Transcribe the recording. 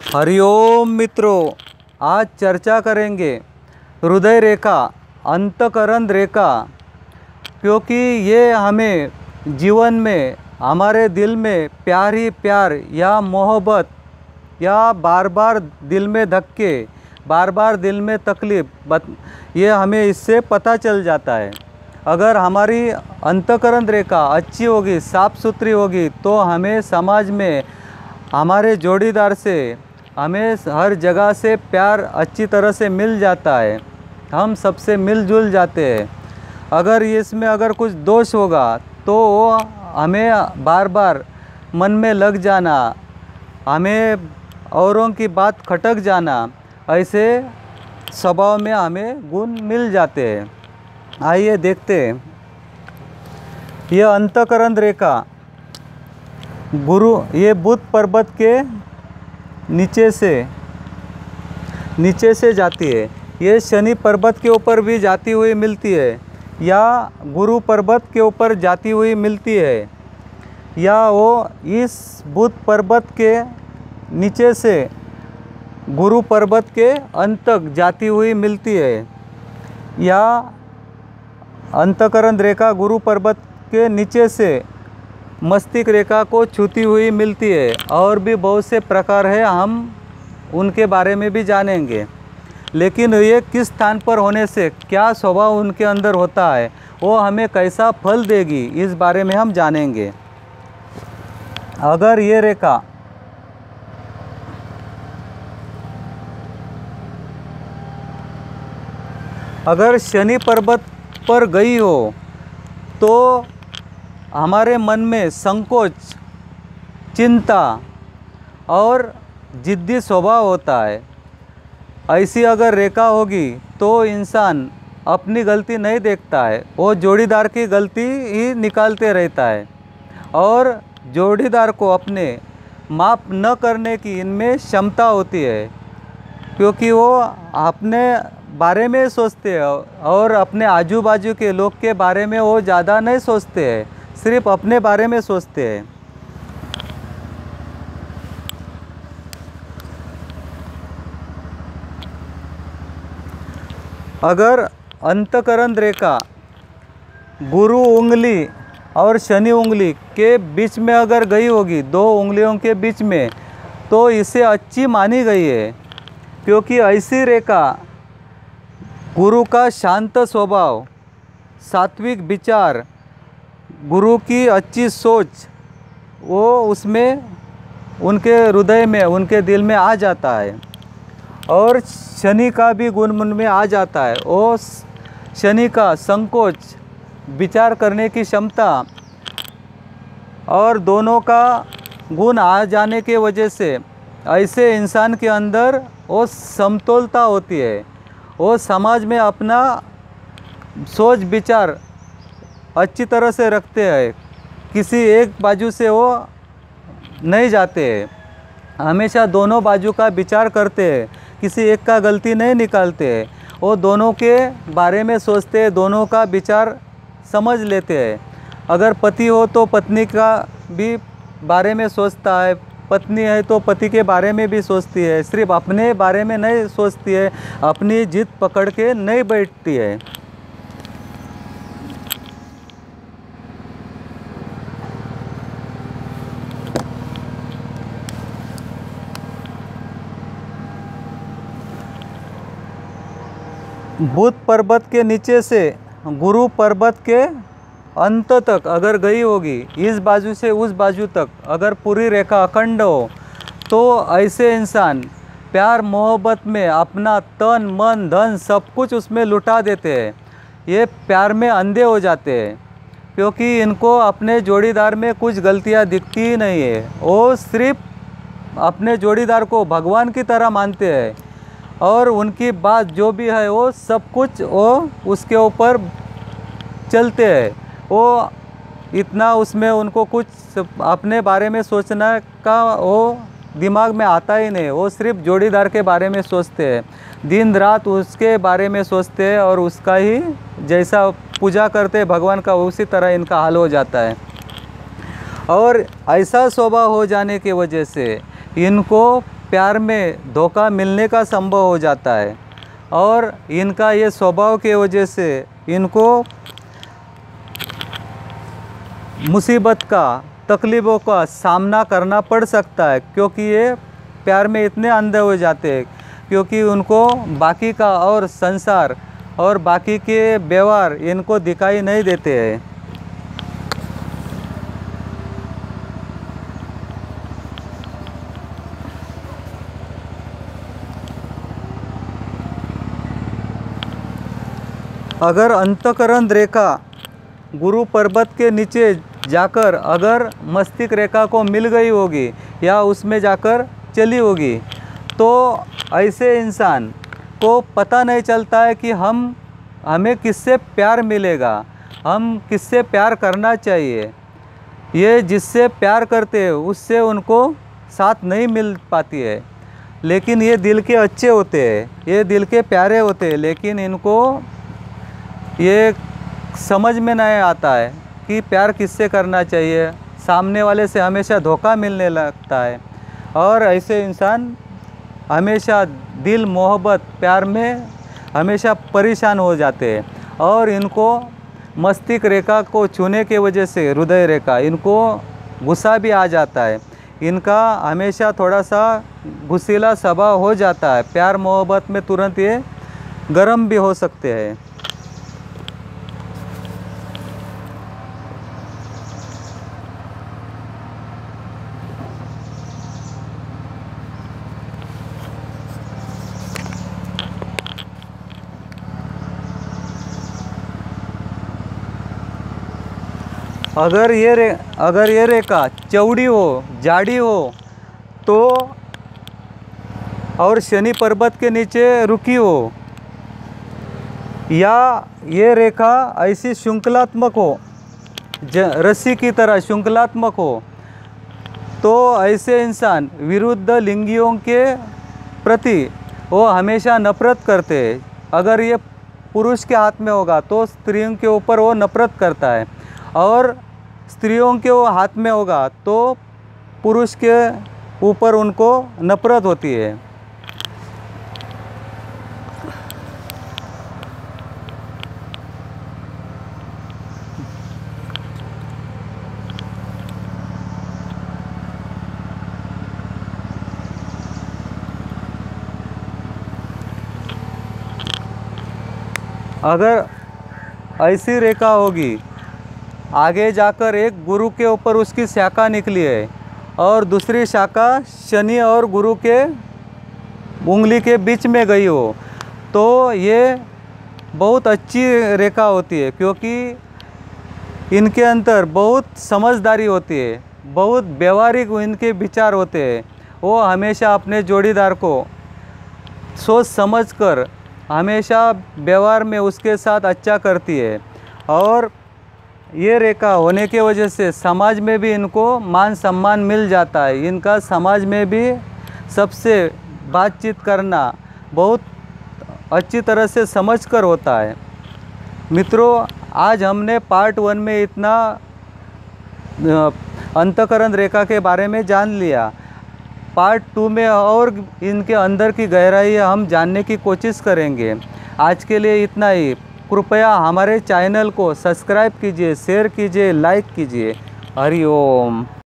हरिओम मित्रों, आज चर्चा करेंगे हृदय रेखा, अंतःकरण रेखा, क्योंकि ये हमें जीवन में हमारे दिल में प्यार ही प्यार या मोहब्बत या बार बार दिल में धक्के, बार बार दिल में तकलीफ़, ये हमें इससे पता चल जाता है। अगर हमारी अंतःकरण रेखा अच्छी होगी, साफ़ सुथरी होगी, तो हमें समाज में हमारे जोड़ीदार से हमें हर जगह से प्यार अच्छी तरह से मिल जाता है, हम सबसे मिलजुल जाते हैं। अगर इसमें अगर कुछ दोष होगा तो वो हमें बार बार मन में लग जाना, हमें औरों की बात खटक जाना, ऐसे स्वभाव में हमें गुण मिल जाते हैं। आइए देखते हैं। यह अंतःकरण रेखा गुरु, ये बुध पर्वत के नीचे से जाती है। ये शनि पर्वत के ऊपर भी जाती हुई मिलती है, या गुरु पर्वत के ऊपर जाती हुई मिलती है, या वो इस बुध पर्वत के नीचे से गुरु पर्वत के अंत तक जाती हुई मिलती है, या अंतःकरण रेखा गुरु पर्वत के नीचे से मस्तिष्क रेखा को छूती हुई मिलती है। और भी बहुत से प्रकार है, हम उनके बारे में भी जानेंगे। लेकिन ये किस स्थान पर होने से क्या स्वभाव उनके अंदर होता है, वो हमें कैसा फल देगी, इस बारे में हम जानेंगे। अगर ये रेखा अगर शनि पर्वत पर गई हो तो हमारे मन में संकोच, चिंता और जिद्दी स्वभाव होता है। ऐसी अगर रेखा होगी तो इंसान अपनी गलती नहीं देखता है, वो जोड़ीदार की गलती ही निकालते रहता है, और जोड़ीदार को अपने माफ़ न करने की इनमें क्षमता होती है, क्योंकि वो अपने बारे में सोचते हैं और अपने आजू बाजू के लोग के बारे में वो ज़्यादा नहीं सोचते हैं, सिर्फ अपने बारे में सोचते हैं। अगर अंतःकरण रेखा गुरु उंगली और शनि उंगली के बीच में अगर गई होगी, दो उंगलियों के बीच में, तो इसे अच्छी मानी गई है, क्योंकि ऐसी रेखा गुरु का शांत स्वभाव, सात्विक विचार, गुरु की अच्छी सोच, वो उसमें उनके हृदय में, उनके दिल में आ जाता है। और शनि का भी गुण मन में आ जाता है। वो शनि का संकोच, विचार करने की क्षमता, और दोनों का गुण आ जाने के वजह से ऐसे इंसान के अंदर वो समतोलता होती है। वो समाज में अपना सोच विचार अच्छी तरह से रखते हैं, किसी एक बाजू से वो नहीं जाते हैं, हमेशा दोनों बाजू का विचार करते हैं, किसी एक का गलती नहीं निकालते हैं, वो दोनों के बारे में सोचते हैं, दोनों का विचार समझ लेते हैं। अगर पति हो तो पत्नी का भी बारे में सोचता है, पत्नी है तो पति के बारे में भी सोचती है, सिर्फ अपने बारे में नहीं सोचती है, अपनी जिद पकड़ के नहीं बैठती है। बुध पर्वत के नीचे से गुरु पर्वत के अंत तक अगर गई होगी, इस बाजू से उस बाजू तक अगर पूरी रेखा अखंड हो, तो ऐसे इंसान प्यार मोहब्बत में अपना तन मन धन सब कुछ उसमें लुटा देते हैं। ये प्यार में अंधे हो जाते हैं, क्योंकि इनको अपने जोड़ीदार में कुछ गलतियां दिखती ही नहीं है। वो सिर्फ अपने जोड़ीदार को भगवान की तरह मानते हैं, और उनकी बात जो भी है वो सब कुछ वो उसके ऊपर चलते हैं। वो इतना उसमें उनको कुछ अपने बारे में सोचना का वो दिमाग में आता ही नहीं। वो सिर्फ जोड़ीदार के बारे में सोचते हैं, दिन रात उसके बारे में सोचते हैं, और उसका ही जैसा पूजा करते हैं भगवान का, उसी तरह इनका हाल हो जाता है। और ऐसा स्वभाव हो जाने की वजह से इनको प्यार में धोखा मिलने का संभव हो जाता है। और इनका ये स्वभाव के वजह से इनको मुसीबत का, तकलीफ़ों का सामना करना पड़ सकता है, क्योंकि ये प्यार में इतने अंधे हो जाते हैं, क्योंकि उनको बाकी का और संसार और बाकी के व्यवहार इनको दिखाई नहीं देते हैं। अगर अंतःकरण रेखा गुरु पर्वत के नीचे जाकर अगर मस्तिष्क रेखा को मिल गई होगी या उसमें जाकर चली होगी, तो ऐसे इंसान को पता नहीं चलता है कि हमें किससे प्यार मिलेगा, हम किससे प्यार करना चाहिए। ये जिससे प्यार करते हैं उससे उनको साथ नहीं मिल पाती है। लेकिन ये दिल के अच्छे होते हैं, ये दिल के प्यारे होते हैं, लेकिन इनको ये समझ में नहीं आता है कि प्यार किससे करना चाहिए। सामने वाले से हमेशा धोखा मिलने लगता है और ऐसे इंसान हमेशा दिल, मोहब्बत, प्यार में हमेशा परेशान हो जाते हैं। और इनको मस्तिष्क रेखा को छूने के वजह से, हृदय रेखा, इनको गुस्सा भी आ जाता है। इनका हमेशा थोड़ा सा गुस्सीला स्वभाव हो जाता है। प्यार मोहब्बत में तुरंत ये गर्म भी हो सकते हैं। अगर ये रेखा चौड़ी हो, जाड़ी हो तो, और शनि पर्वत के नीचे रुकी हो, या ये रेखा ऐसी श्रृंखलात्मक हो, रस्सी की तरह श्रृंखलात्मक हो, तो ऐसे इंसान विरुद्ध लिंगियों के प्रति वो हमेशा नफरत करते हैं। अगर ये पुरुष के हाथ में होगा तो स्त्रियों के ऊपर वो नफरत करता है, और स्त्रियों के वो हाथ में होगा तो पुरुष के ऊपर उनको नफरत होती है। अगर ऐसी रेखा होगी, आगे जाकर एक गुरु के ऊपर उसकी शाखा निकली है और दूसरी शाखा शनि और गुरु के उंगली के बीच में गई हो, तो ये बहुत अच्छी रेखा होती है, क्योंकि इनके अंदर बहुत समझदारी होती है, बहुत व्यवहारिक इनके विचार होते हैं। वो हमेशा अपने जोड़ीदार को सोच समझकर हमेशा व्यवहार में उसके साथ अच्छा करती है। और ये रेखा होने के वजह से समाज में भी इनको मान सम्मान मिल जाता है। इनका समाज में भी सबसे बातचीत करना बहुत अच्छी तरह से समझकर होता है। मित्रों, आज हमने पार्ट 1 में इतना अंतःकरण रेखा के बारे में जान लिया। पार्ट 2 में और इनके अंदर की गहराई हम जानने की कोशिश करेंगे। आज के लिए इतना ही। कृपया हमारे चैनल को सब्सक्राइब कीजिए, शेयर कीजिए, लाइक कीजिए। हरि ओम।